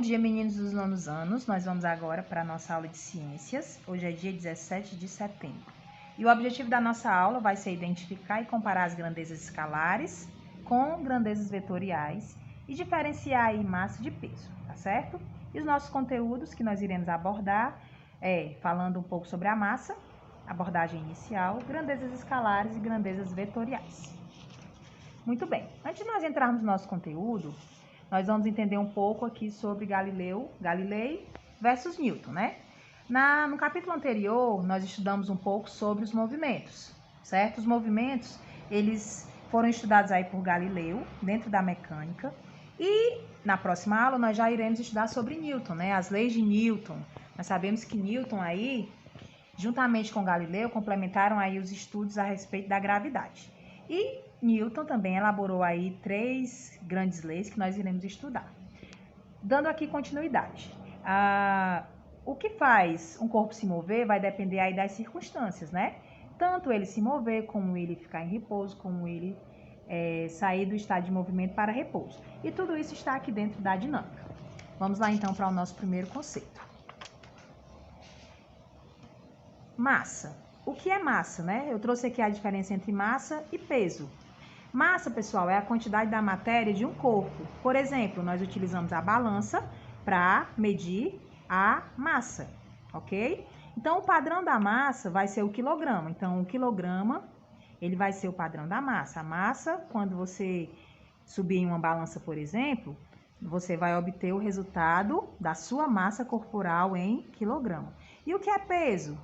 dia, meninos dos nonos anos. Nós vamos agora para a nossa aula de ciências. Hoje é dia 17 de setembro. E o objetivo da nossa aula vai ser identificar e comparar as grandezas escalares com grandezas vetoriais e diferenciar aí massa de peso, tá certo? E os nossos conteúdos que nós iremos abordar falando um pouco sobre a massa, abordagem inicial, grandezas escalares e grandezas vetoriais. Muito bem, antes de nós entrarmos no nosso conteúdo, nós vamos entender um pouco aqui sobre Galilei versus Newton, né? No capítulo anterior, nós estudamos um pouco sobre os movimentos, certo? Os movimentos, eles foram estudados aí por Galileu, dentro da mecânica. E na próxima aula, nós já iremos estudar sobre Newton, né? As leis de Newton. Nós sabemos que Newton aí, juntamente com Galileu, complementaram aí os estudos a respeito da gravidade. E Newton também elaborou aí 3 grandes leis que nós iremos estudar. Dando aqui continuidade. O que faz um corpo se mover vai depender aí das circunstâncias, né? Tanto ele se mover, como ele ficar em repouso, como ele sair do estado de movimento para repouso. E tudo isso está aqui dentro da dinâmica. Vamos lá então para o nosso primeiro conceito. Massa. O que é massa, né? Eu trouxe aqui a diferença entre massa e peso. Massa, pessoal, é a quantidade da matéria de um corpo. Por exemplo, nós utilizamos a balança para medir a massa, ok? Então, o padrão da massa vai ser o quilograma. Então, o quilograma, ele vai ser o padrão da massa. A massa, quando você subir em uma balança, por exemplo, você vai obter o resultado da sua massa corporal em quilograma. E o que é peso?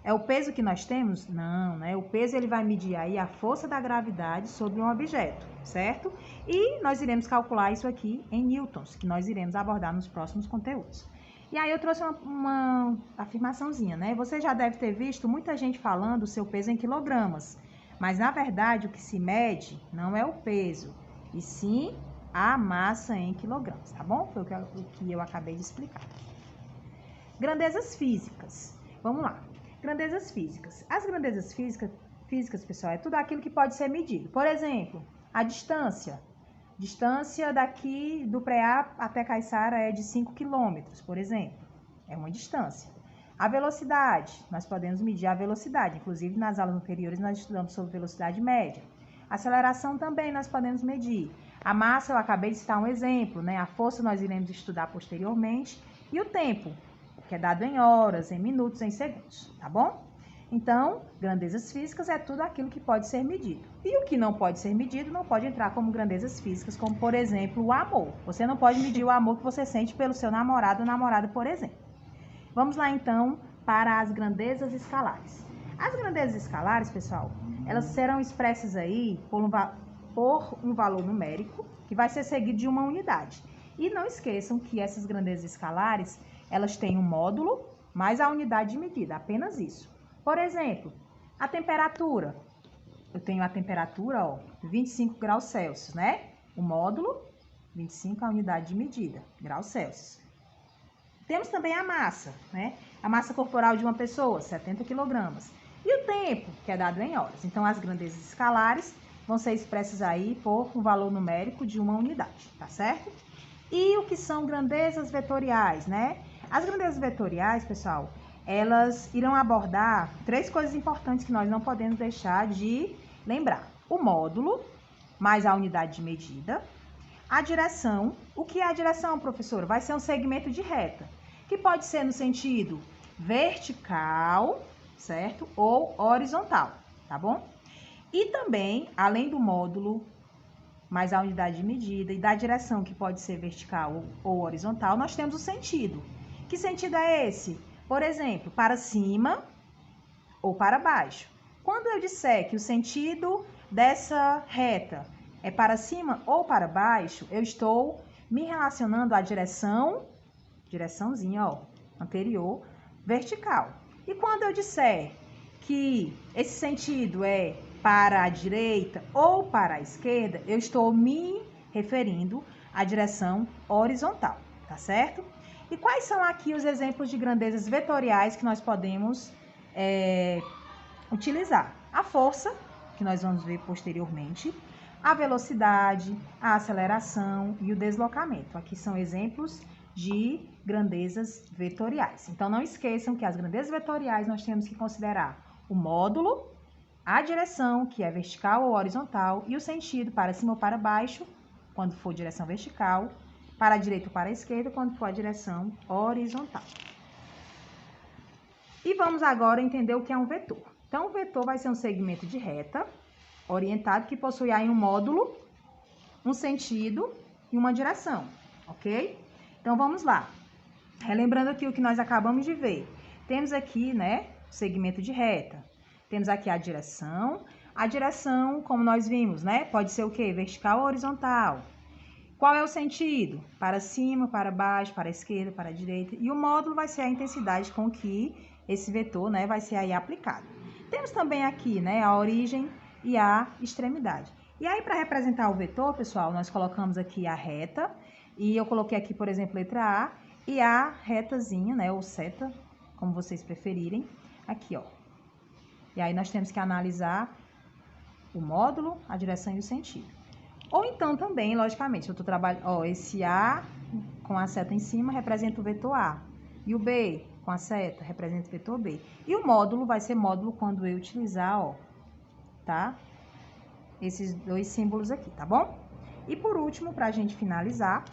É o peso que nós temos? Não, né? O peso ele vai medir aí a força da gravidade sobre um objeto, certo? E nós iremos calcular isso aqui em newtons, que nós iremos abordar nos próximos conteúdos. E aí eu trouxe uma afirmaçãozinha, né? Você já deve ter visto muita gente falando o seu peso em quilogramas, mas na verdade o que se mede não é o peso, e sim a massa em quilogramas, tá bom? Foi o que eu acabei de explicar. Grandezas físicas. Vamos lá. Grandezas físicas. As grandezas físicas, pessoal, é tudo aquilo que pode ser medido. Por exemplo, a distância. Distância daqui do Preá até Caiçara é de 5 km, por exemplo. É uma distância. A velocidade. Nós podemos medir a velocidade. Inclusive, nas aulas anteriores, nós estudamos sobre velocidade média. Aceleração também nós podemos medir. A massa, eu acabei de citar um exemplo, né? A força nós iremos estudar posteriormente. E o tempo, que é dado em horas, em minutos, em segundos, tá bom? Então, grandezas físicas é tudo aquilo que pode ser medido. E o que não pode ser medido não pode entrar como grandezas físicas, como, por exemplo, o amor. Você não pode medir o amor que você sente pelo seu namorado ou namorada, por exemplo. Vamos lá, então, para as grandezas escalares. As grandezas escalares, pessoal, elas serão expressas aí por um valor numérico, que vai ser seguido de uma unidade. E não esqueçam que essas grandezas escalares, elas têm um módulo mais a unidade de medida, apenas isso. Por exemplo, a temperatura. Eu tenho a temperatura, 25 graus Celsius, né? O módulo, 25 a unidade de medida, graus Celsius. Temos também a massa, né? A massa corporal de uma pessoa, 70 quilogramas. E o tempo, que é dado em horas. Então, as grandezas escalares vão ser expressas aí por um valor numérico de uma unidade, tá certo? E o que são grandezas vetoriais, né? As grandezas vetoriais, pessoal, elas irão abordar 3 coisas importantes que nós não podemos deixar de lembrar. O módulo, mais a unidade de medida. A direção. O que é a direção, professora? Vai ser um segmento de reta, que pode ser no sentido vertical, certo? Ou horizontal, tá bom? E também, além do módulo, mais a unidade de medida e da direção, que pode ser vertical ou horizontal, nós temos o sentido. Que sentido é esse? Por exemplo, para cima ou para baixo. Quando eu disser que o sentido dessa reta é para cima ou para baixo, eu estou me relacionando à direçãozinha, anterior, vertical. E quando eu disser que esse sentido é para a direita ou para a esquerda, eu estou me referindo à direção horizontal, tá certo? E quais são aqui os exemplos de grandezas vetoriais que nós podemos utilizar? A força, que nós vamos ver posteriormente, a velocidade, a aceleração e o deslocamento. Aqui são exemplos de grandezas vetoriais. Então, não esqueçam que as grandezas vetoriais nós temos que considerar o módulo, a direção, que é vertical ou horizontal, e o sentido para cima ou para baixo, quando for direção vertical, para a direita ou para a esquerda, quando for a direção horizontal. E vamos agora entender o que é um vetor. Então, o vetor vai ser um segmento de reta orientado que possui aí um módulo, um sentido e uma direção, ok? Então, vamos lá. Relembrando aqui o que nós acabamos de ver. Temos aqui, né, o segmento de reta. Temos aqui a direção. A direção, como nós vimos, né, pode ser o quê? Vertical ou horizontal. Qual é o sentido? Para cima, para baixo, para a esquerda, para a direita. E o módulo vai ser a intensidade com que esse vetor, né, vai ser aí aplicado. Temos também aqui, né, a origem e a extremidade. E aí, para representar o vetor, pessoal, nós colocamos aqui a reta. E eu coloquei aqui, por exemplo, letra A. E a retazinha, né, ou seta, como vocês preferirem, aqui, ó. E aí nós temos que analisar o módulo, a direção e o sentido. Ou então também, logicamente, eu estou trabalhando, ó, esse A com a seta em cima representa o vetor A. E o B com a seta representa o vetor B. E o módulo vai ser módulo quando eu utilizar, ó, tá? Esses dois símbolos aqui, tá bom? E por último, para a gente finalizar,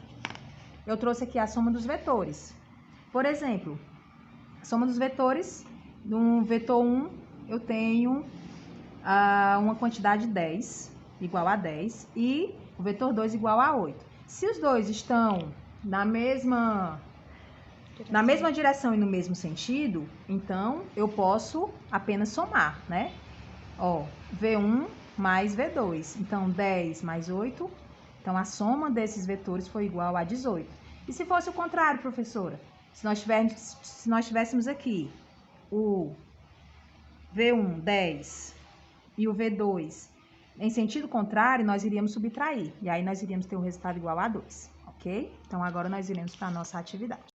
eu trouxe aqui a soma dos vetores. Por exemplo, a soma dos vetores, no vetor 1, eu tenho uma quantidade 10, igual a 10, e o vetor 2 igual a 8. Se os dois estão na mesma direção e no mesmo sentido, então eu posso apenas somar, né? Ó, V1 mais V2. Então, 10 mais 8. Então, a soma desses vetores foi igual a 18. E se fosse o contrário, professora? Se nós tivéssemos aqui o V1, 10, e o V2 em sentido contrário, nós iríamos subtrair. E aí, nós iríamos ter um resultado igual a 2, ok? Então, agora nós iremos para a nossa atividade.